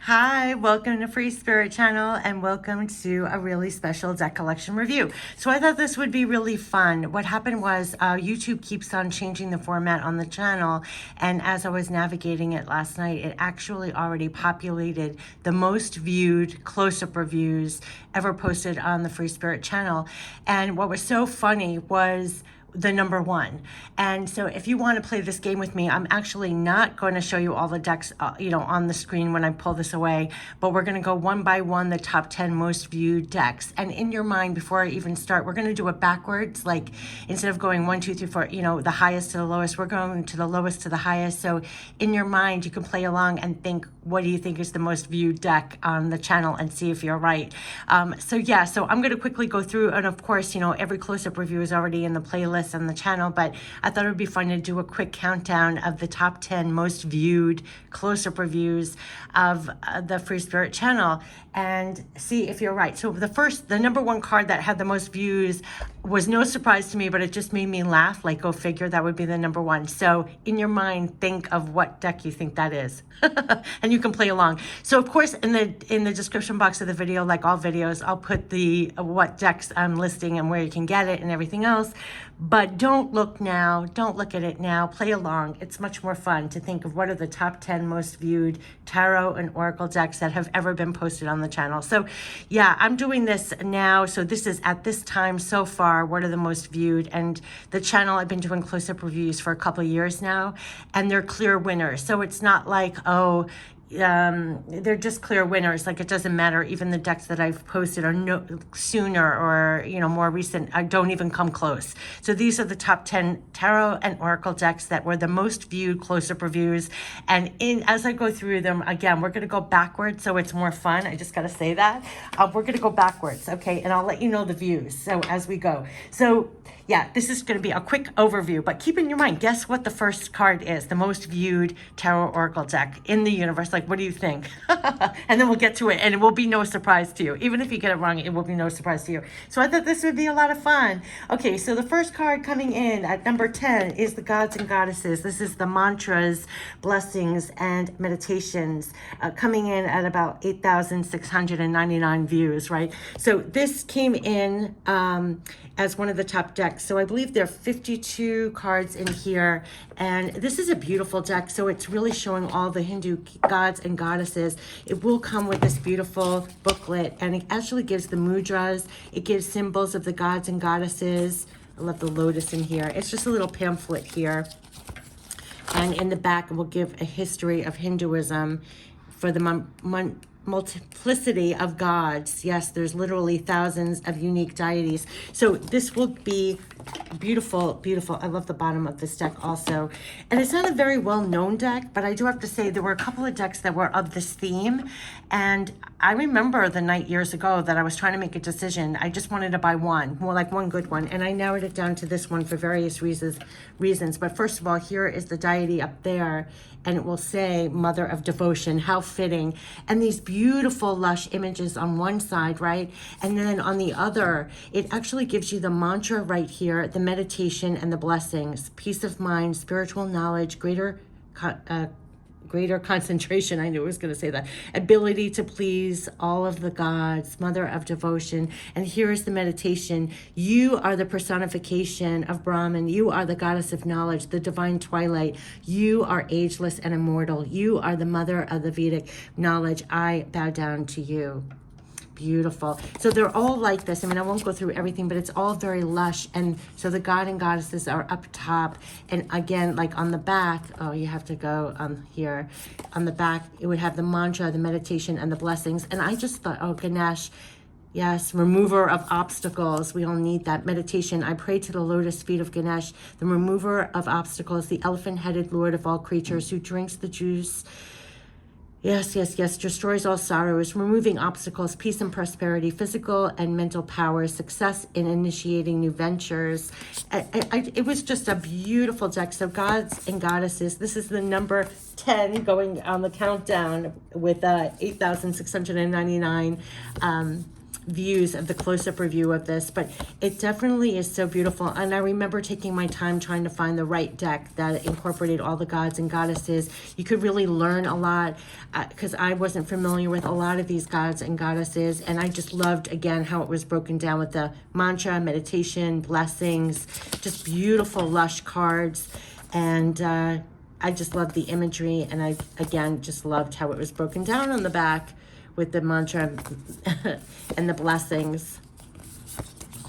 Hi, welcome to Free Spirit Channel and welcome to a really special deck collection review. So I thought this would be really fun. What happened was YouTube keeps on changing the format on the channel, and as I was navigating it last night, it actually already populated the most viewed close-up reviews ever posted on the Free Spirit Channel. And what was so funny was the number one. And so if you want to play this game with me, I'm actually not going to show you all the decks, on the screen when I pull this away, but we're going to go one by one, the top 10 most viewed decks. And in your mind, before I even start, we're going to do it backwards. Like instead of going 1, 2, 3, 4, the highest to the lowest, we're going to the lowest to the highest. So in your mind, you can play along and think, what do you think is the most viewed deck on the channel, and see if you're right. So I'm going to quickly go through, and of course, every close-up review is already in the playlist on the channel, but I thought it would be fun to do a quick countdown of the top 10 most viewed close-up reviews of the Free Spirit channel and see if you're right. So the number one card that had the most views was no surprise to me, but it just made me laugh. Like, go figure, that would be the number one. So in your mind, think of what deck you think that is. And you can play along. So of course, in the description box of the video, like all videos, I'll put the what decks I'm listing and where you can get it and everything else. But don't look now. Don't look at it now. Play along. It's much more fun to think of what are the top 10 most viewed tarot and oracle decks that have ever been posted on the channel. So yeah, I'm doing this now. So this is at this time so far, what are the most viewed? And the channel, I've been doing close-up reviews for a couple of years now, and they're clear winners. So it's not like, they're just clear winners. Like, it doesn't matter. Even the decks that I've posted are sooner or more recent. I don't even come close. So these are the top 10 tarot and oracle decks that were the most viewed close-up reviews. And as I go through them, again, we're going to go backwards, so it's more fun. I just got to say that we're going to go backwards, okay? And I'll let you know the views. So as we go, so yeah, this is going to be a quick overview, but keep in your mind, guess what the first card is, the most viewed tarot oracle deck in the universe. Like, what do you think? And then we'll get to it, and it will be no surprise to you. Even if you get it wrong, it will be no surprise to you. So I thought this would be a lot of fun. Okay, so the first card coming in at number 10 is the Gods and Goddesses. This is the mantras, blessings, and meditations, coming in at about 8,699 views, right? So this came in as one of the top decks. So I believe there are 52 cards in here, and this is a beautiful deck. So it's really showing all the Hindu gods and goddesses. It will come with this beautiful booklet, and it actually gives the mudras. It gives symbols of the gods and goddesses. I love the lotus in here. It's just a little pamphlet here. And in the back, it will give a history of Hinduism for the multiplicity of gods. Yes, there's literally thousands of unique deities. So this will be beautiful, beautiful. I love the bottom of this deck also. And it's not a very well-known deck, but I do have to say there were a couple of decks that were of this theme. And I remember the night years ago that I was trying to make a decision. I just wanted to buy one, more like one good one. And I narrowed it down to this one for various reasons. But first of all, here is the deity up there, and it will say Mother of Devotion. How fitting. And these beautiful lush images on one side, right? And then on the other, it actually gives you the mantra right here, the meditation and the blessings, peace of mind, spiritual knowledge, greater concentration. I knew I was going to say that. Ability to please all of the gods, Mother of Devotion. And here is the meditation. You are the personification of Brahman. You are the goddess of knowledge, the divine twilight. You are ageless and immortal. You are the mother of the Vedic knowledge. I bow down to you. Beautiful. So they're all like this. I mean, I won't go through everything, but it's all very lush. And so the god and goddesses are up top. And again, like on the back, you have to go here. On the back, it would have the mantra, the meditation, and the blessings. And I just thought, Ganesh, yes, remover of obstacles. We all need that meditation. I pray to the lotus feet of Ganesh, the remover of obstacles, the elephant-headed lord of all creatures who drinks the juice. Yes, destroys all sorrows, removing obstacles, peace and prosperity, physical and mental power, success in initiating new ventures. It was just a beautiful deck. So gods and goddesses, this is the number 10 going on the countdown with 8,699 views of the close-up review of this, but it definitely is so beautiful. And I remember taking my time trying to find the right deck that incorporated all the gods and goddesses. You could really learn a lot because I wasn't familiar with a lot of these gods and goddesses, and I just loved, again, how it was broken down with the mantra, meditation, blessings, just beautiful lush cards. And I just loved the imagery, and I, again, just loved how it was broken down on the back with the mantra and the blessings.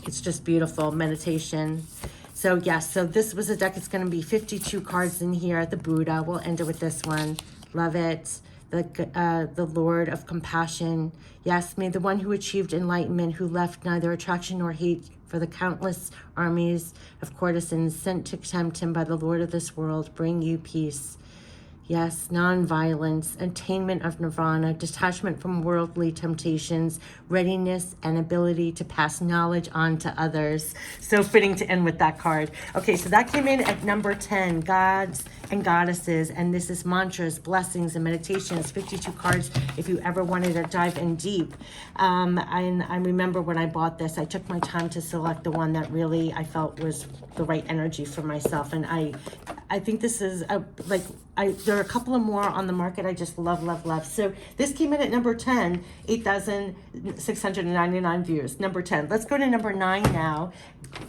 It's just beautiful meditation. So yes, so this was a deck. It's going to be 52 cards in here. The Buddha, we'll end it with this one. Love it. The Lord of Compassion. Yes, may the one who achieved enlightenment, who left neither attraction nor hate for the countless armies of courtesans sent to tempt him by the Lord of this world, bring you peace. Yes, non-violence, attainment of nirvana, detachment from worldly temptations, readiness and ability to pass knowledge on to others. So fitting to end with that card. Okay, so that came in at number 10, gods and goddesses. And this is mantras, blessings, and meditations, 52 cards if you ever wanted to dive in deep. And I remember when I bought this, I took my time to select the one that really I felt was the right energy for myself. And I think this is there are a couple of more on the market I just love, love, love. So this came in at number 10, 8,699 views. Number 10. Let's go to number 9 now.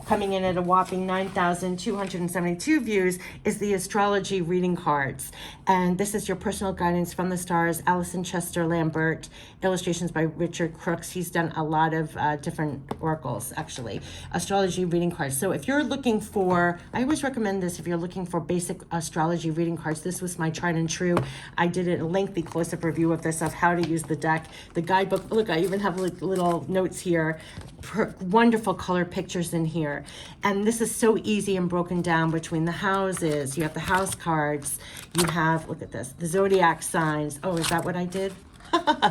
Coming in at a whopping 9,272 views is the Astrology reading cards. And this is your personal guidance from the stars. Alison Chester Lambert, illustrations by Richard Crooks. He's done a lot of different oracles, actually. Astrology reading cards. So if you're looking for, I always recommend this if you're looking for basic astrology reading cards. This was my tried and true. I did a lengthy close-up review of this, of how to use the deck. The guidebook, look, I even have little notes here. Wonderful color pictures in here. And this is so easy and broken down between the houses. You have the house cards. You have, look at this, the zodiac signs. Oh, is that what I did?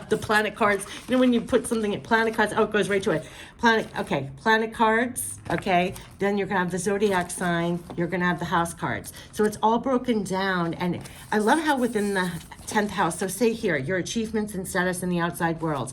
The planet cards. You know when you put something in planet cards, oh, it goes right to it. Planet cards, okay? Then you're gonna have the zodiac sign, you're gonna have the house cards. So it's all broken down, and I love how within the 10th house, so say here, your achievements and status in the outside world.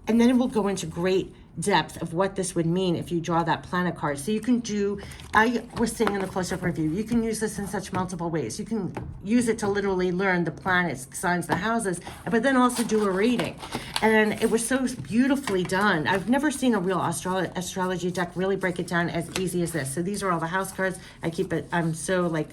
And then it will go into great depth of what this would mean if you draw that planet card. So you can do, I was saying in the close-up review, you can use this in such multiple ways. You can use it to literally learn the planets, the signs, the houses, but then also do a reading. And it was so beautifully done. I've never seen a real astrology deck really break it down as easy as this. So these are all the house cards. I keep it, I'm so like,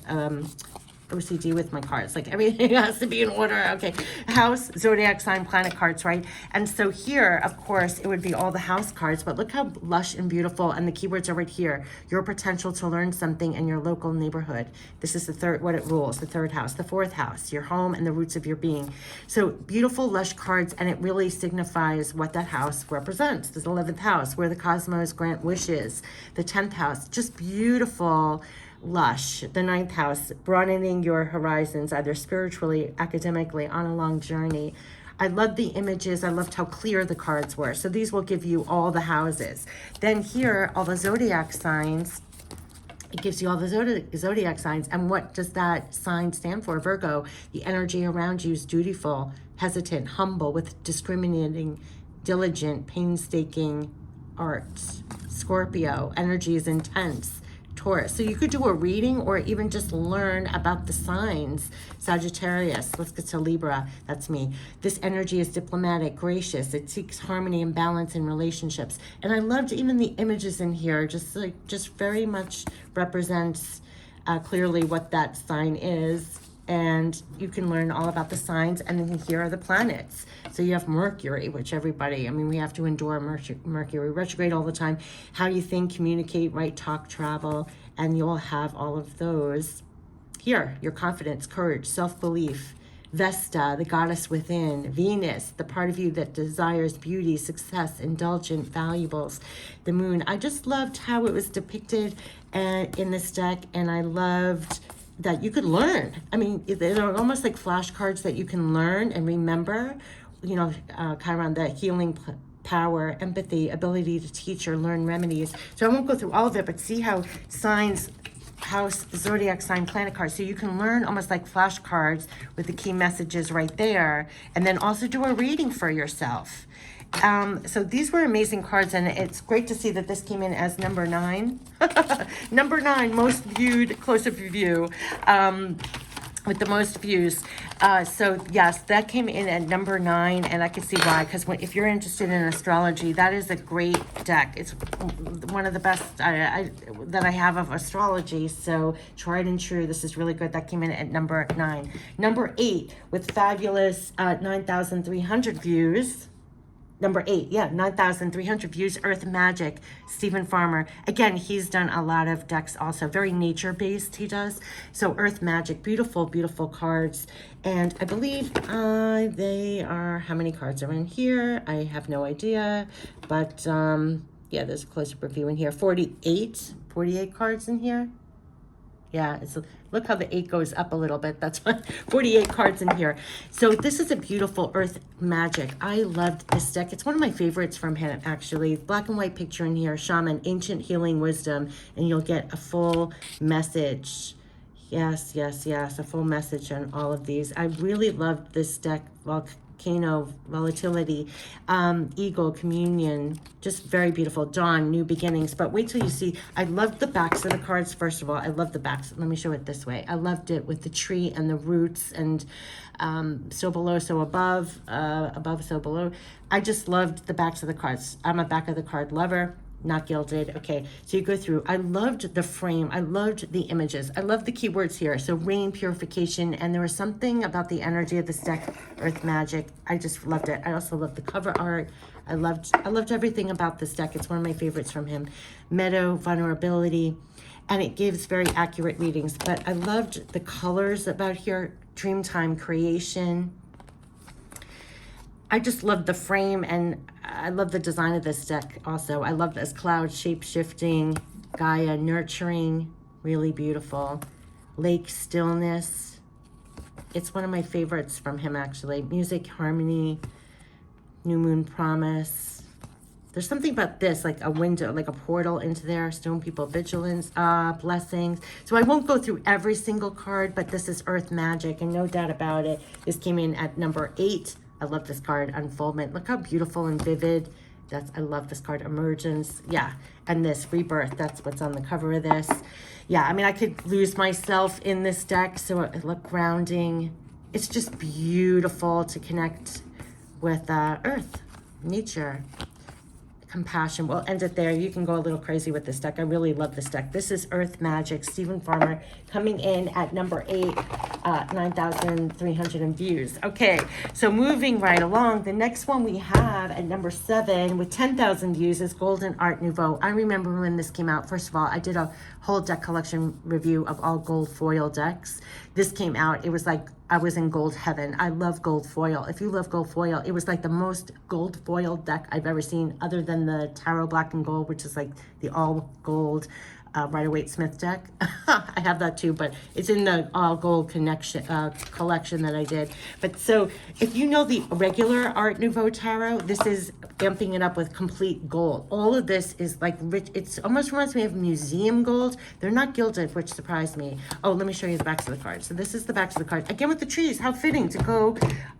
OCD with my cards, like everything has to be in order. Okay, house, zodiac sign, planet cards, right? And so here, of course, it would be all the house cards, but look how lush and beautiful, and the keywords are right here. Your potential to learn something in your local neighborhood. This is the third, what it rules, the third house. The fourth house, your home and the roots of your being. So beautiful, lush cards, and it really signifies what that house represents. The 11th house, where the cosmos grant wishes. The 10th house, just beautiful, lush. The 9th house, broadening your horizons, either spiritually, academically, on a long journey. I loved the images. I loved how clear the cards were. So these will give you all the houses. Then here, all the zodiac signs. It gives you all the zodiac signs. And what does that sign stand for? Virgo. The energy around you is dutiful, hesitant, humble, with discriminating, diligent, painstaking arts. Scorpio. Energy is intense. Taurus. So you could do a reading or even just learn about the signs. Sagittarius. Let's get to Libra. That's me. This energy is diplomatic, gracious. It seeks harmony and balance in relationships. And I loved even the images in here. Just very much represents clearly what that sign is. And you can learn all about the signs, and then here are the planets. So you have Mercury, which everybody, I mean, we have to endure Mercury retrograde all the time. How you think, communicate, write, talk, travel, and you'll have all of those. Here, your confidence, courage, self-belief. Vesta, the goddess within. Venus, the part of you that desires beauty, success, indulgent, valuables. The moon. I just loved how it was depicted in this deck, and I loved that you could learn. I mean, they're almost like flashcards that you can learn and remember, you know, Chiron, the healing power, empathy, ability to teach or learn remedies. So I won't go through all of it, but see how signs house, zodiac sign, planet cards. So you can learn almost like flashcards with the key messages right there, and then also do a reading for yourself. So these were amazing cards, and it's great to see that this came in as number 9. Number 9, most viewed close-up review. With the most views. So yes, that came in at number 9, and I can see why, because if you're interested in astrology, that is a great deck. It's one of the best that I have of astrology, so tried and true. This is really good. That came in at number 9. Number 8, with fabulous 9,300 views. Number 8, yeah, 9,300 views, Earth Magic, Stephen Farmer. Again, he's done a lot of decks also, very nature-based he does. So Earth Magic, beautiful, beautiful cards. And I believe they are, how many cards are in here? I have no idea. But yeah, there's a close-up review in here. 48 cards in here. Yeah, look how the 8 goes up a little bit. That's 48 cards in here. So this is a beautiful Earth Magic. I loved this deck. It's one of my favorites from him, actually. Black and white picture in here, Shaman, Ancient Healing Wisdom, and you'll get a full message. Yes, yes, yes, a full message on all of these. I really loved this deck. Volcano, Volatility, Eagle, Communion, just very beautiful. Dawn, New Beginnings. But wait till you see, I loved the backs of the cards. First of all, I love the backs. Let me show it this way. I loved it with the tree and the roots, and so below, so above, above, so below. I just loved the backs of the cards. I'm a back of the card lover. Not gilded. Okay, so you go through. I loved the frame. I loved the images. I love the keywords here. So rain, purification, and there was something about the energy of this deck, Earth Magic. I just loved it. I also loved the cover art. I loved everything about this deck. It's one of my favorites from him. Meadow, vulnerability, and it gives very accurate readings. But I loved the colors about here. Dreamtime, creation. I just love the frame, and I love the design of this deck also. I love this cloud, shape-shifting, Gaia, nurturing, really beautiful. Lake, stillness. It's one of my favorites from him, actually. Music, harmony, new moon promise. There's something about this, like a window, like a portal into there. Stone people, vigilance, blessings. So I won't go through every single card, but this is Earth Magic, and no doubt about it. This came in at number 8. I love this card, Unfoldment. Look how beautiful and vivid. I love this card, Emergence. Yeah, and this, Rebirth. That's what's on the cover of this. Yeah, I mean, I could lose myself in this deck, so it look grounding. It's just beautiful to connect with Earth, nature. Compassion. We'll end it there. You can go a little crazy with this deck. I really love this deck. This is Earth Magic, Stephen Farmer, coming in at number 8, 9,300 views. Okay, so moving right along, the next one we have at number 7 with 10,000 views is Golden Art Nouveau. I remember when this came out. First of all, I did a whole deck collection review of all gold foil decks. This came out. It was like I was in gold heaven. I love gold foil. If you love gold foil, it was like the most gold foil deck I've ever seen, other than the Tarot Black and Gold, which is like the all gold Waite Smith deck. I have that too, but it's in the all gold collection that I did. But so if you know the regular Art Nouveau tarot, this is amping it up with complete gold. All of this is like rich. It's almost reminds me of museum gold. They're not gilded, which surprised me. Oh, let me show you the backs of the cards. So this is the backs of the cards. Again with the trees, how fitting to go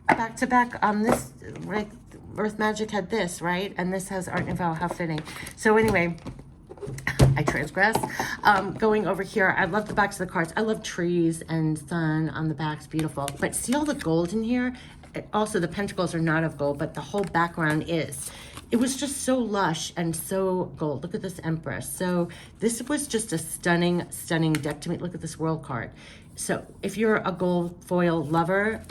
back to back on this, right? Earth Magic had this, right? And this has Art Nouveau, how fitting. So anyway, I transgress. Going over here, I love the backs of the cards. I love trees and sun on the backs, beautiful. But see all the gold in here? Also, the pentacles are not of gold, but the whole background is. It was just so lush and so gold. Look at this Empress. So this was just a stunning, stunning deck to me. Look at this World card. So if you're a gold foil lover,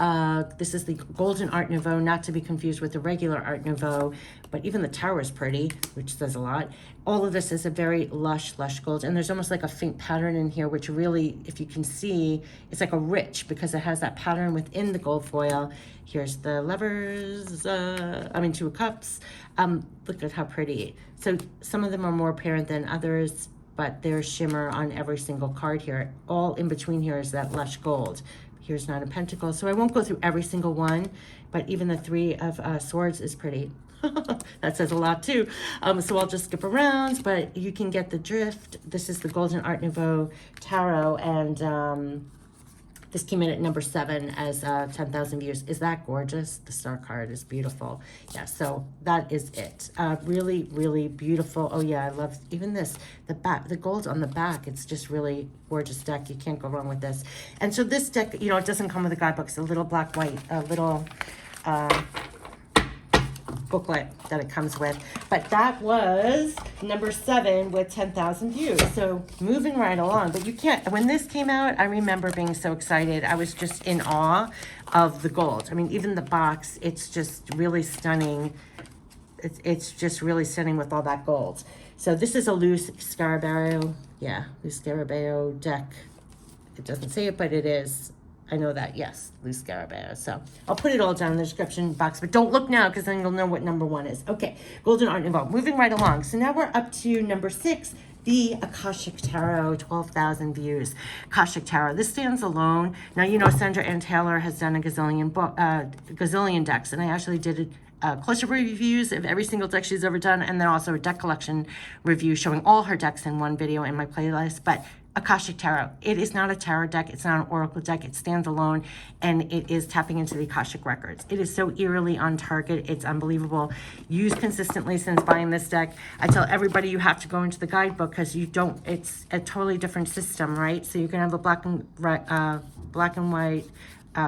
this is the Golden Art Nouveau, not to be confused with the regular Art Nouveau, but even the tower is pretty, which says a lot. All of this is a very lush, lush gold, and there's almost like a faint pattern in here, which really, if you can see, it's like a rich, because it has that pattern within the gold foil. Here's the lovers, 2 of cups. Look at how pretty. So some of them are more apparent than others, but there's shimmer on every single card here. All in between here is that lush gold. Here's Nine of Pentacles. So I won't go through every single one, but even the 3 of Swords is pretty. That says a lot too. So I'll just skip around, but you can get the drift. This is the Golden Art Nouveau Tarot, and this came in at number 7 as 10,000 views. Is that gorgeous? The star card is beautiful. Yeah, so that is it. Really, really beautiful. Oh yeah, I love even this. The back, the gold on the back. It's just really gorgeous deck. You can't go wrong with this. And so this deck, you know, it doesn't come with a guidebook. It's a little black, white, little booklet that it comes with. But that was number 7 with 10,000 views. So moving right along. But you can't, when this came out, I remember being so excited. I was just in awe of the gold. I mean, even the box, it's just really stunning. It's just really stunning with all that gold. So this is a loose Scarabeo. Yeah, loose Scarabeo deck. It doesn't say it, but it is. I know that, yes, loose Scarabeo. So I'll put it all down in the description box, but don't look now because then you'll know what number 1 is. Okay, Golden Art Nouveau. Moving right along. So now we're up to number 6, the Akashic Tarot, 12,000 views. Akashic Tarot. This stands alone. Now, you know, Sandra Ann Taylor has done a gazillion decks, and I actually did closer reviews of every single deck she's ever done, and then also a deck collection review showing all her decks in one video in my playlist. But Akashic Tarot, it is not a tarot deck, it's not an oracle deck, it stands alone, and it is tapping into the Akashic records. It is so eerily on target, it's unbelievable. Used consistently since buying this deck. I tell everybody you have to go into the guidebook because you don't, it's a totally different system, right? So you can have a black and white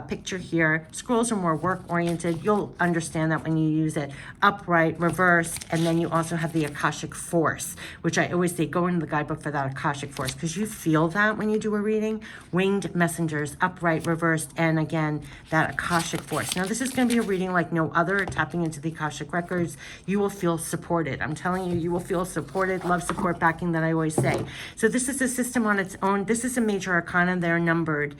picture here. Scrolls are more work oriented. You'll understand that when you use it. Upright, reversed, and then you also have the Akashic force, which I always say go into the guidebook for that Akashic force because you feel that when you do a reading. Winged messengers, upright, reversed, and again that Akashic force. Now this is going to be a reading like no other, tapping into the Akashic records. You will feel supported. I'm telling you, you will feel supported. Love, support, backing that I always say. So this is a system on its own. This is a major arcana. They're numbered.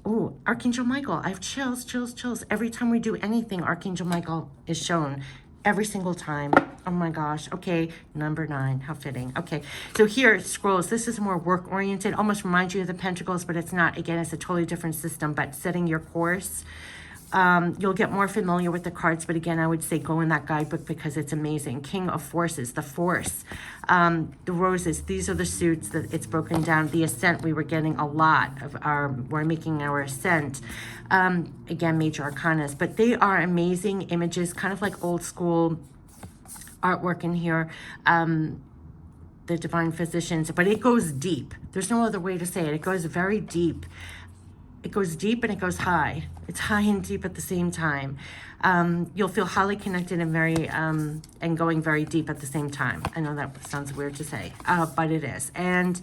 Oh, Archangel Michael. I have chills, chills, chills. Every time we do anything, Archangel Michael is shown. Every single time. Oh my gosh. Okay, number 9. How fitting. Okay, so here, scrolls. This is more work-oriented. Almost reminds you of the Pentacles, but it's not. Again, it's a totally different system, but setting your course. You'll get more familiar with the cards, but again, I would say go in that guidebook because it's amazing. King of Forces, the Force, the Roses. These are the suits that it's broken down. The Ascent, we were getting a lot of we're making our ascent. Again, major arcanas, but they are amazing images, kind of like old school artwork in here. The Divine Physicians, but it goes deep. There's no other way to say it. It goes very deep. It goes deep and it goes high. It's high and deep at the same time. You'll feel highly connected and very and going very deep at the same time. I know that sounds weird to say, but it is. And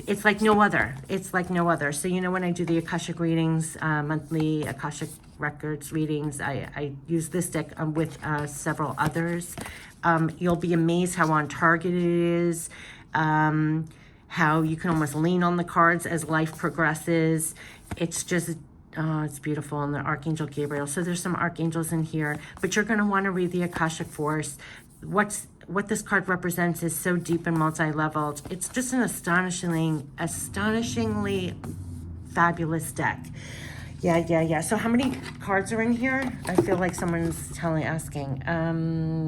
it's like no other. It's like no other. So you know when I do the Akashic readings, monthly Akashic records readings, I use this deck with several others. You'll be amazed how on target it is. How you can almost lean on the cards as life progresses. It's just, it's beautiful. And the Archangel Gabriel. So there's some archangels in here, but you're going to want to read the Akashic Force. What this card represents is so deep and multi-leveled. It's just an astonishingly fabulous deck. Yeah. So how many cards are in here? I feel like someone's asking.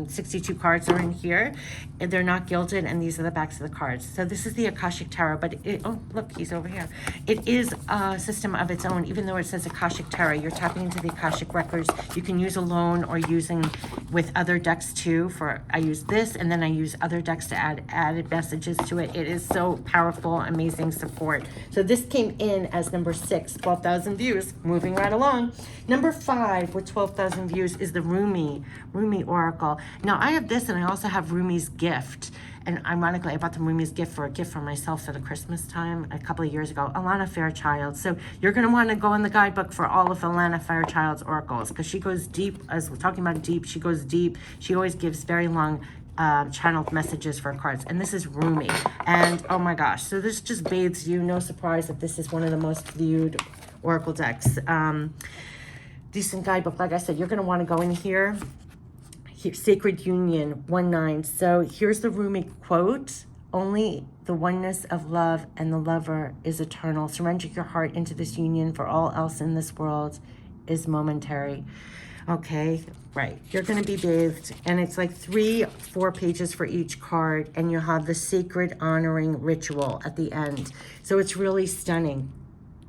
62 cards are in here. They're not gilded, and these are the backs of the cards. So this is the Akashic Tarot, but oh, look, he's over here. It is a system of its own. Even though it says Akashic Tarot, you're tapping into the Akashic records. You can use alone or using with other decks too. I use this, and then I use other decks to add added messages to it. It is so powerful, amazing support. So this came in as number 6, 12,000 views. Moving right along. Number 5 with 12,000 views is the roomy Oracle. Now I have this, and I also have Roomy's Gift. And ironically, I bought the Roomy's Gift for a gift for myself for the Christmas time a couple of years ago. Alana Fairchild. So you're going to want to go in the guidebook for all of Alana Fairchild's oracles because she goes deep. As we're talking about deep, she goes deep. She always gives very long channeled messages for cards, and this is roomy. And oh my gosh, so this just bathes you. No surprise that this is one of the most viewed oracle decks. Decent guidebook. Like I said, you're going to want to go in here. Sacred Union 1-9. So here's the roomy quote: only the oneness of love and the lover is eternal. Surrender your heart into this union, for all else in this world is momentary. Okay, right. You're going to be bathed, and it's like 4 pages for each card, and you have the sacred honoring ritual at the end. So it's really stunning.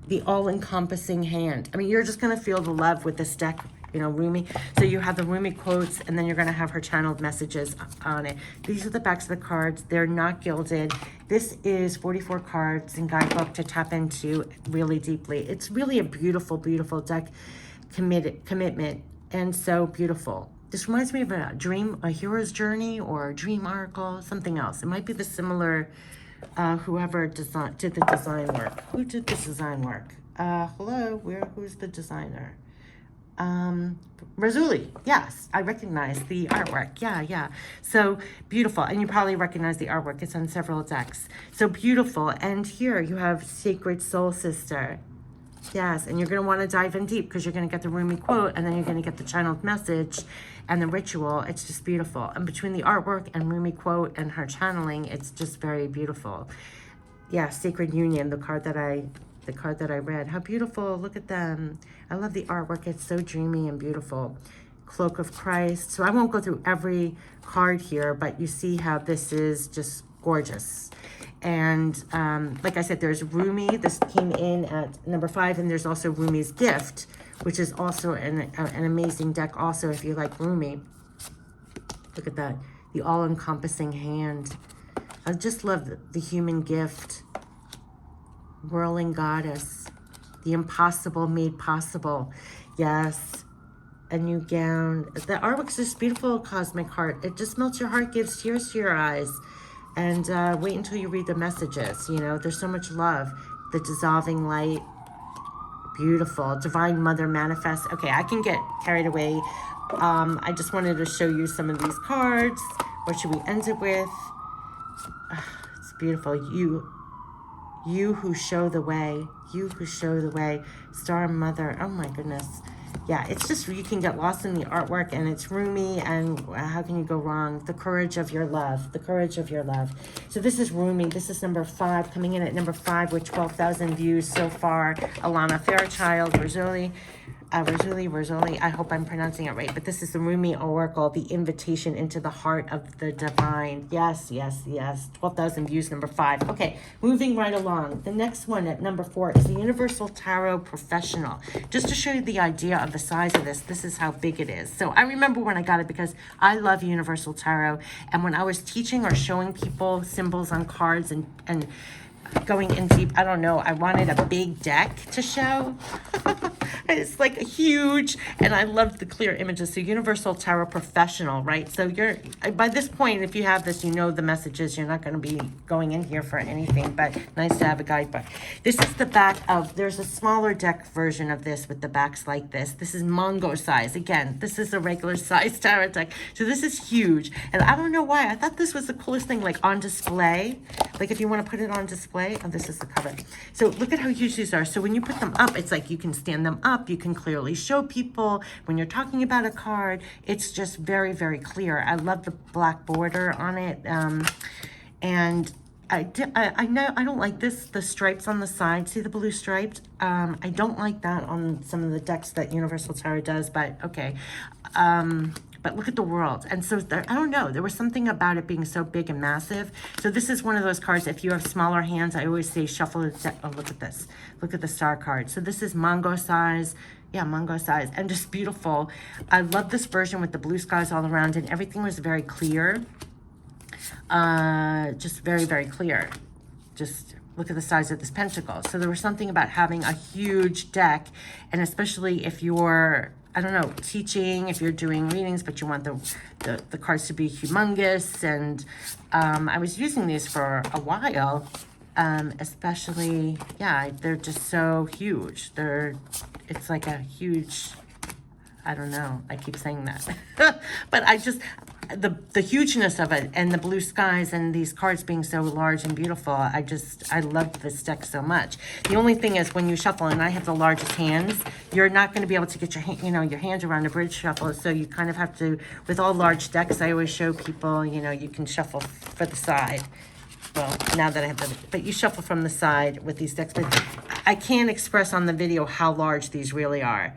The all-encompassing hand. I mean, you're just going to feel the love with this deck, you know, roomy. So you have the roomy quotes, and then you're going to have her channeled messages on it. These are the backs of the cards. They're not gilded. This is 44 cards in guidebook to tap into really deeply. It's really a beautiful, beautiful deck commitment. And so beautiful. This reminds me of a dream, a hero's journey, or a dream oracle, something else. It might be the similar, whoever did the design work. Who did this design work? Hello, who's the designer? Razuli. Yes, I recognize the artwork. Yeah. So beautiful. And you probably recognize the artwork. It's on several decks. So beautiful. And here you have Sacred Soul Sister. Yes, and you're going to want to dive in deep because you're going to get the roomy quote, and then you're going to get the channeled message and the ritual. It's just beautiful. And between the artwork and roomy quote and her channeling, it's just very beautiful. Yeah, Sacred Union, the card that I read. How beautiful. Look at them. I love the artwork. It's so dreamy and beautiful. Cloak of Christ. So I won't go through every card here, but you see how this is just gorgeous. And like I said, there's Roomy. This came in at number 5, and there's also Roomy's Gift, which is also an amazing deck also if you like Roomy. Look at that. The all-encompassing hand. I just love the human gift. Whirling Goddess. The impossible made possible. Yes. A new gown. The artwork's just beautiful, Cosmic Heart. It just melts your heart, gives tears to your eyes. And wait until you read the messages. You know, there's so much love. The dissolving light. Beautiful. Divine Mother manifest. Okay, I can get carried away. I just wanted to show you some of these cards. What should we end it with? It's beautiful. You who show the way. You who show the way. Star Mother. Oh my goodness. Yeah, it's just, you can get lost in the artwork, and it's roomy, and how can you go wrong? The courage of your love. The courage of your love. So this is roomy. This is number 5, coming in at number 5 with 12,000 views so far. Alana Fairchild, Razuli. I hope I'm pronouncing it right, but this is the Roomy Oracle, the invitation into the heart of the divine. Yes. 12,000 views, number 5. Okay, moving right along. The next one at number 4 is the Universal Tarot Professional. Just to show you the idea of the size of this is how big it is. So I remember when I got it because I love Universal Tarot, and when I was teaching or showing people symbols on cards and going in deep, I don't know, I wanted a big deck to show. It's like a huge, and I love the clear images. So Universal Tarot Professional, right? So you're, by this point, if you have this, you know the messages. You're not going to be going in here for anything, but nice to have a guidebook. This is the back of, there's a smaller deck version of this with the backs like this. This is Mongo size. Again, this is a regular size tarot deck. So this is huge. And I don't know why. I thought this was the coolest thing, like on display. Like if you want to put it on display. Oh, this is the cover. So look at how huge these are. So when you put them up, it's like you can stand them up. You can clearly show people when you're talking about a card. It's just very, very clear. I love the black border on it. And I don't like this, the stripes on the side. See the blue stripes? I don't like that on some of the decks that Universal Tarot does, but okay. But look at the world. And so there, I don't know, there was something about it being so big and massive. So this is one of those cards, if you have smaller hands, I always say shuffle the deck. Oh, look at this. Look at the star card. So this is Mongo size. Yeah, Mongo size. And just beautiful. I love this version with the blue skies all around, and everything was very clear. Just very, very clear. Just look at the size of this pentacle. So there was something about having a huge deck, and especially if you're, I don't know, teaching, if you're doing readings, but you want the cards to be humongous. And I was using these for a while, especially, yeah, they're just so huge. It's like a huge, I don't know, I keep saying that. But I just, the hugeness of it and the blue skies and these cards being so large and beautiful, I love this deck so much. The only thing is when you shuffle, and I have the largest hands, you're not going to be able to get your hand around a bridge shuffle. So you kind of have to, with all large decks, I always show people, you can shuffle for the side. Well, now that I have but you shuffle from the side with these decks. But I can't express on the video how large these really are.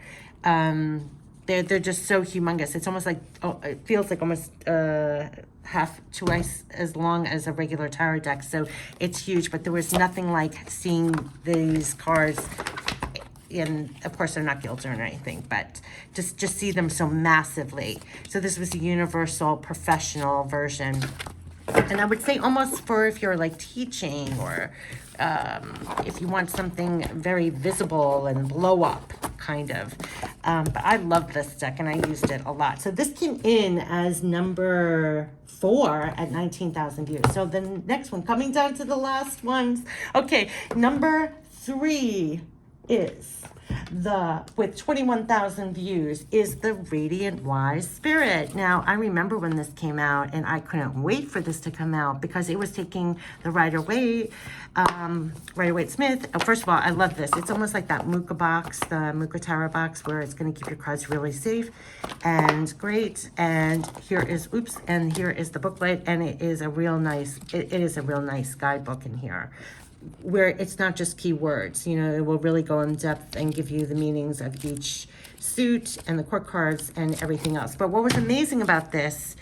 they're just so humongous. It's almost like, oh, it feels like almost half twice as long as a regular tarot deck. So it's huge, but there was nothing like seeing these cards. And of course they're not gilded or anything, but just see them so massively. So this was a universal professional version. And I would say almost for if you're like teaching or if you want something very visible and blow up kind of. But I love this deck and I used it a lot. So this came in as number 4 at 19,000 views. So the next one, coming down to the last ones. Okay, number 3 is with 21,000 views is the Radiant Wise Spirit. Now, I remember when this came out and I couldn't wait for this to come out because it was taking the Rider-Waite Smith. First of all, I love this. It's almost like that Muka box, the Muka Tarot box, where it's going to keep your cards really safe and great. And here is, and here is the booklet, and it is a real nice, it is a real nice guidebook in here, where it's not just keywords, you know, it will really go in depth and give you the meanings of each suit and the court cards and everything else. But what was amazing about this,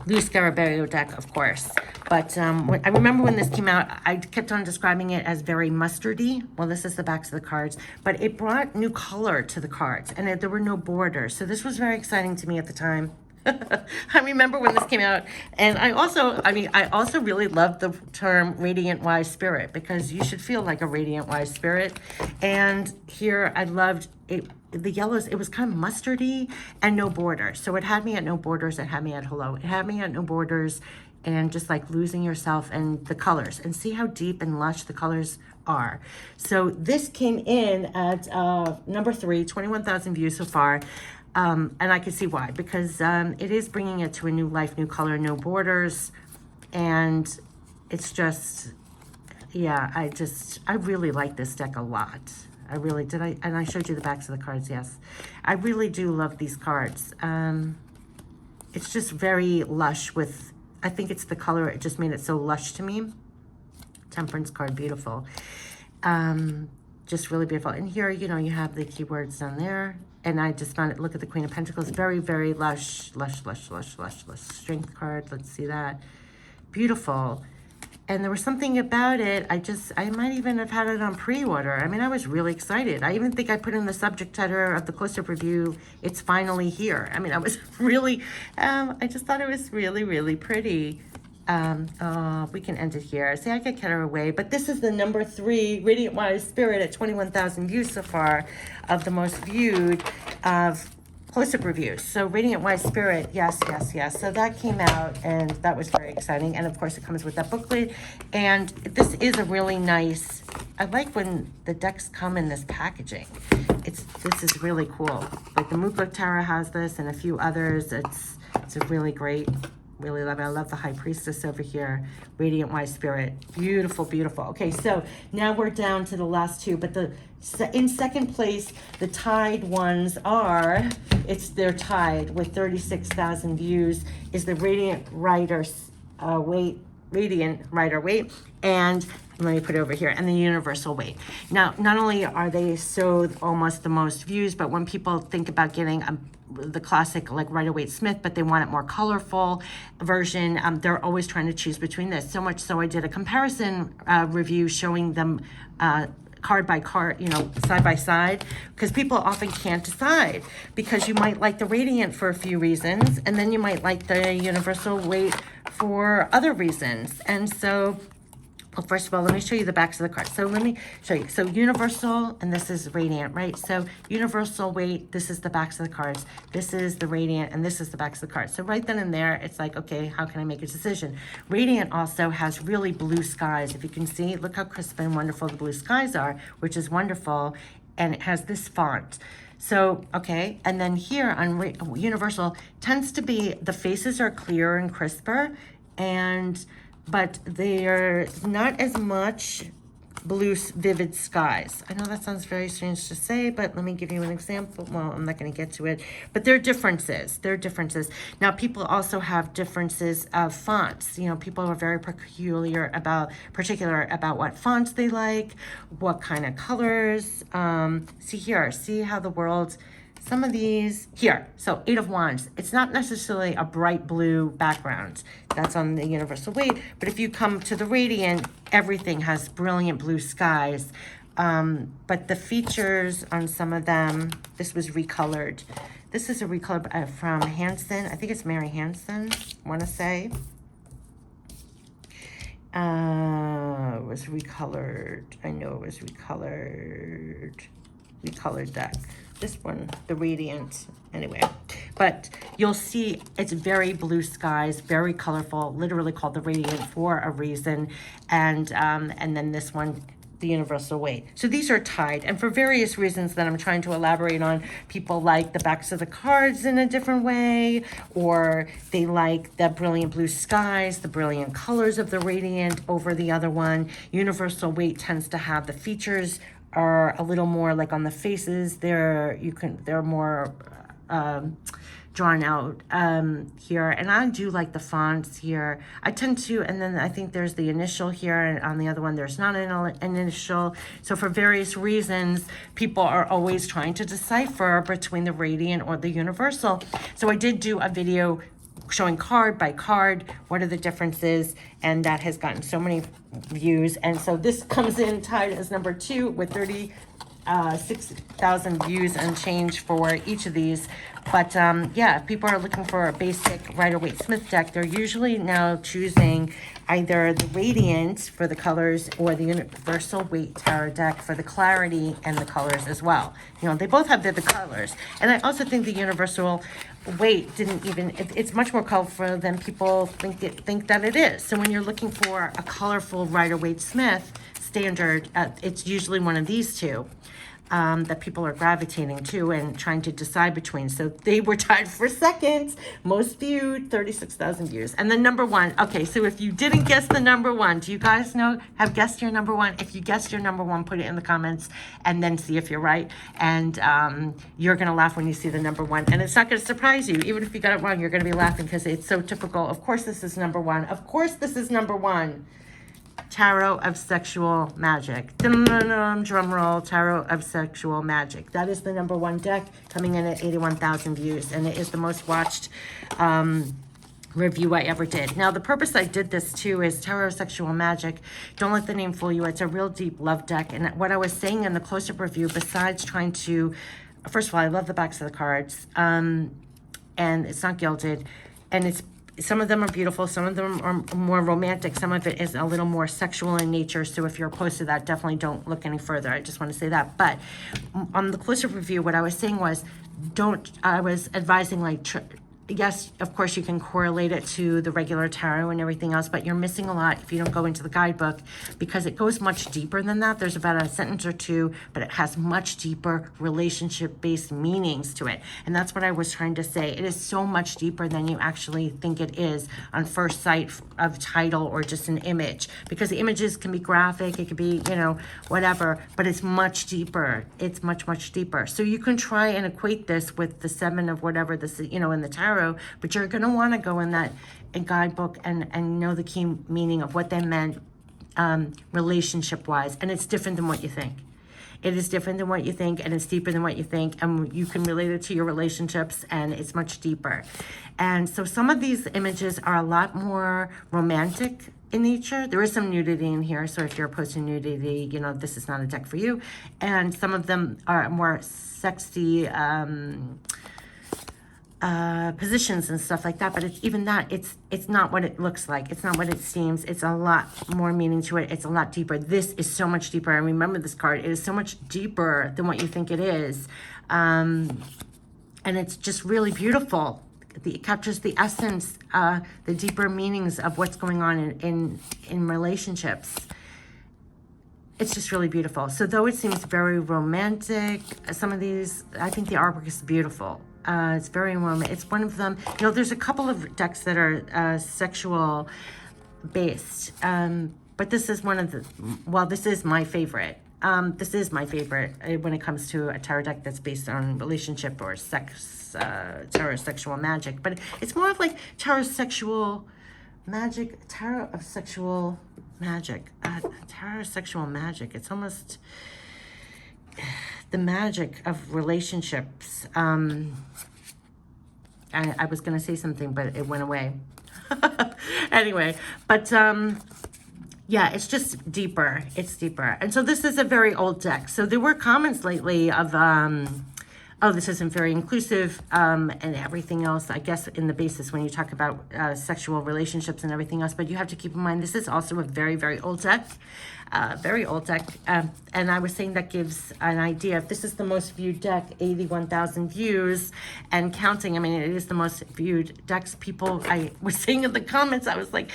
Lou Scarabeo deck, of course, but I remember when this came out, I kept on describing it as very mustardy. Well, this is the backs of the cards, but it brought new color to the cards, and there were no borders. So this was very exciting to me at the time. I remember when this came out, and I also really loved the term Radiant Wise Spirit, because you should feel like a Radiant Wise Spirit. And here I loved it, the yellows, it was kind of mustardy and no borders. So it had me at no borders, it had me at hello, it had me at no borders, and just like losing yourself and the colors, and see how deep and lush the colors are. So this came in at number 3, 21,000 views so far. And I can see why, because it is bringing it to a new life, new color, no borders. And it's just, yeah, I really like this deck a lot. I really did. And I showed you the backs of the cards, yes. I really do love these cards. It's just very lush with, I think it's the color, it just made it so lush to me. Temperance card, beautiful. Just really beautiful. And here, you know, you have the keywords down there. And I just found it, look at the Queen of Pentacles, very, very lush, lush, lush, lush, lush, lush. Strength card, let's see that. Beautiful. And there was something about it, I might even have had it on pre-order. I mean, I was really excited. I even think I put in the subject header of the close-up review, it's finally here. I mean, I was really, I just thought it was really, really pretty. We can end it here. See, I could cut her away, but this is the number 3 Radiant Wise Spirit at 21,000 views so far, of the most viewed of close-up reviews. So Radiant Wise Spirit, yes, yes, yes. So that came out, and that was very exciting. And of course, it comes with that booklet. And this is a really nice, I like when the decks come in this packaging. This is really cool. Like the Muka Tarot has this, and a few others. It's a really great. Really love it. I love the High Priestess over here. Radiant Wise Spirit. Beautiful, beautiful. Okay, so now we're down to the last 2, but in second place, the tied ones are, they're tied with 36,000 views, is the Radiant Rider-Waite, and let me put it over here, and the Universal Waite. Now, not only are they so almost the most views, but when people think about getting the classic like Rider-Waite Smith, but they want it more colorful version, they're always trying to choose between this. So much so I did a comparison review showing them card by card, you know, side by side, because people often can't decide, because you might like the Radiant for a few reasons, and then you might like the Universal Waite for other reasons. And so, well, first of all, let me show you the backs of the cards. So let me show you. So Universal, and this is Radiant, right? So Universal Waite, this is the backs of the cards. This is the Radiant, and this is the backs of the cards. So right then and there, it's like, okay, how can I make a decision? Radiant also has really blue skies. If you can see, look how crisp and wonderful the blue skies are, which is wonderful. And it has this font. So, okay, and then here on Universal, tends to be, the faces are clearer and crisper, but they're not as much blue vivid skies. I know that sounds very strange to say, but let me give you an example. Well, I'm not going to get to it, but there are differences. There are differences. Now, people also have differences of fonts. You know, people are very particular about what fonts they like, what kind of colors. See here, see how the world Some of these here, so Eight of Wands, it's not necessarily a bright blue background. That's on the Universal Waite, but if you come to the Radiant, everything has brilliant blue skies. But the features on some of them, this was recolored. This is a recolor from Hanson. I think it's Mary Hanson, I want to say. It was recolored. I know it was recolored. Recolored deck. This one, the Radiant, anyway. But you'll see it's very blue skies, very colorful, literally called the Radiant for a reason. And then this one, the Universal Waite. So these are tied, and for various reasons that I'm trying to elaborate on, people like the backs of the cards in a different way, or they like the brilliant blue skies, the brilliant colors of the Radiant over the other one. Universal Waite tends to have the features are a little more like on the faces. They're more drawn out here, and I do like the fonts here. I tend to, and then I think there's the initial here, and on the other one there's not an initial. So for various reasons, people are always trying to decipher between the Radiant or the Universal. So I did do a video showing card by card what are the differences, and that has gotten so many views. And so this comes in tied as number 2 with 36,000 views and change for each of these. But yeah, if people are looking for a basic Rider-Waite-Smith deck, they're usually now choosing either the Radiant for the colors or the Universal Waite Tarot deck for the clarity and the colors as well. You know, they both have the colors. And I also think the Universal Waite didn't even, it's much more colorful than people think that it is. So when you're looking for a colorful Rider-Waite-Smith standard, it's usually one of these two. That people are gravitating to and trying to decide between. So they were tied for second, most viewed, 36,000 views. And the number 1, okay, so if you didn't guess the number 1, do you guys have guessed your number 1? If you guessed your number 1, put it in the comments and then see if you're right. And you're going to laugh when you see the number 1. And it's not going to surprise you. Even if you got it wrong, you're going to be laughing because it's so typical. Of course this is number 1. Of course this is number 1. Tarot of Sexual Magic. Drum roll, Tarot of Sexual Magic. That is the number 1 deck, coming in at 81,000 views, and it is the most watched review I ever did. Now, the purpose I did this too is Tarot of Sexual Magic. Don't let the name fool you. It's a real deep love deck, and what I was saying in the close-up review, besides trying to, first of all, I love the backs of the cards, and it's not gilded, and it's some of them are beautiful, some of them are more romantic, some of it is a little more sexual in nature. So if you're opposed to that, definitely don't look any further. I just want to say that. But on the close-up review, what I was saying was, I was advising, like, yes, of course, you can correlate it to the regular tarot and everything else, but you're missing a lot if you don't go into the guidebook, because it goes much deeper than that. There's about a sentence or two, but it has much deeper relationship-based meanings to it. And that's what I was trying to say. It is so much deeper than you actually think it is on first sight of title or just an image, because the images can be graphic, it could be, you know, whatever, but it's much deeper. It's much, much deeper. So you can try and equate this with the 7 of whatever this is, you know, in the tarot, but you're going to want to go in that guidebook and know the key meaning of what they meant relationship wise. And it's different than what you think. It is different than what you think, and it's deeper than what you think, and you can relate it to your relationships, and it's much deeper. And so some of these images are a lot more romantic in nature. There is some nudity in here, so if you're opposed to nudity, you know, this is not a deck for you. And some of them are more sexy positions and stuff like that, but it's even that, it's not what it looks like, it's not what it seems. It's a lot more meaning to it. It's a lot deeper. This is so much deeper. And remember, this card, it is so much deeper than what you think it is, and it's just really beautiful. It captures the essence, the deeper meanings of what's going on in relationships. It's just really beautiful. So though it seems very romantic, some of these, I think the artwork is beautiful. It's very romantic. It's one of them. You know, there's a couple of decks that are sexual based, but this is one of the, well, this is my favorite. This is my favorite when it comes to a tarot deck that's based on relationship or sex, tarot sexual magic. But it's more of like tarot sexual magic, tarot of sexual magic, tarot sexual magic. It's almost, the magic of relationships. I was going to say something, but it went away. Anyway, but yeah, it's just deeper. It's deeper. And so this is a very old deck. So there were comments lately of, oh, this isn't very inclusive, and everything else, I guess, in the basis when you talk about sexual relationships and everything else. But you have to keep in mind, this is also a very, very old deck. Very old deck. And I was saying that gives an idea. If this is the most viewed deck, 81,000 views and counting. I mean, it is the most viewed decks. People, I was saying in the comments, I was like,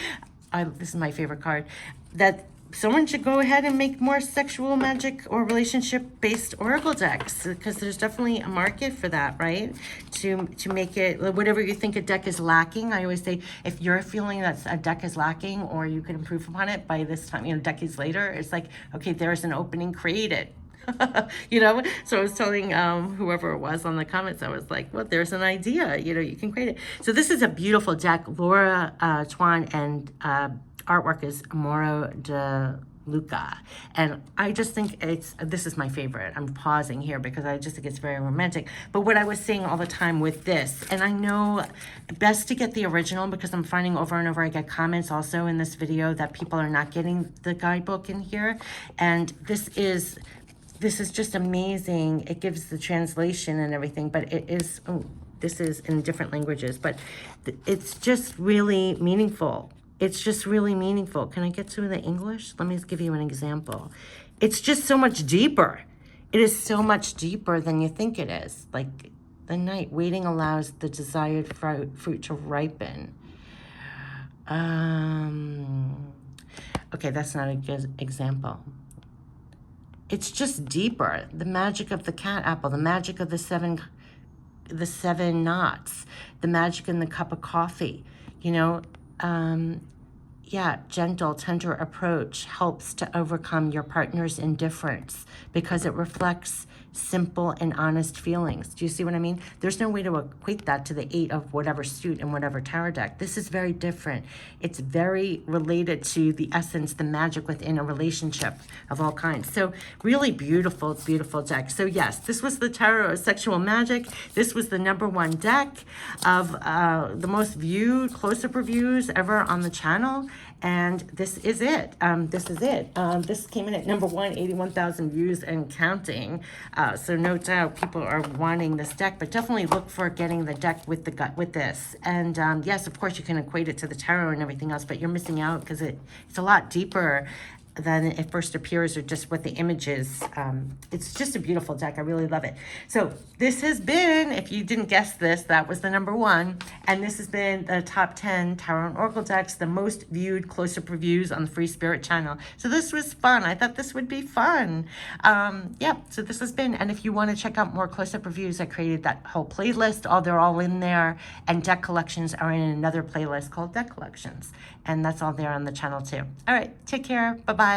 this is my favorite card, that someone should go ahead and make more sexual magic or relationship-based oracle decks, because there's definitely a market for that, right? To make it, whatever you think a deck is lacking. I always say, if you're feeling that a deck is lacking or you can improve upon it by this time, decades later, it's like, okay, there's an opening, create it. So I was telling whoever it was on the comments, I was like, well, there's an idea, you can create it. So this is a beautiful deck. Laura Twan and artwork is Moro de Luca. And I just think this is my favorite. I'm pausing here because I just think it's very romantic. But what I was saying all the time with this, and I know best to get the original, because I'm finding over and over, I get comments also in this video that people are not getting the guidebook in here. And this is just amazing. It gives the translation and everything, but this is in different languages, but it's just really meaningful. It's just really meaningful. Can I get to the English? Let me just give you an example. It's just so much deeper. It is so much deeper than you think it is. Like the night, waiting allows the desired fruit to ripen. Okay, that's not a good example. It's just deeper. The magic of the cat apple, the magic of the seven knots, the magic in the cup of coffee, yeah, gentle, tender approach helps to overcome your partner's indifference because it reflects simple and honest feelings. Do you see what I mean? There's no way to equate that to the 8 of whatever suit and whatever tarot deck. This is very different. It's very related to the essence, the magic within a relationship of all kinds. So really beautiful, beautiful deck. So yes, this was the Tarot of Sexual Magic. This was the #1 deck of the most viewed close-up reviews ever on the channel. And this is it. This came in at #1, 81,000 views and counting. So no doubt people are wanting this deck, but definitely look for getting the deck with this. And yes, of course you can equate it to the tarot and everything else, but you're missing out because it's a lot deeper than it first appears, or just what the image is. It's just a beautiful deck. I really love it. So this has been, if you didn't guess this, that was the #1. And this has been the top 10 Tarot and Oracle decks, the most viewed close-up reviews on the Free Spirit channel. So this was fun. I thought this would be fun. Yeah, so this has been, and if you want to check out more close-up reviews, I created that whole playlist. They're all in there. And deck collections are in another playlist called Deck Collections. And that's all there on the channel too. All right, take care. Bye-bye.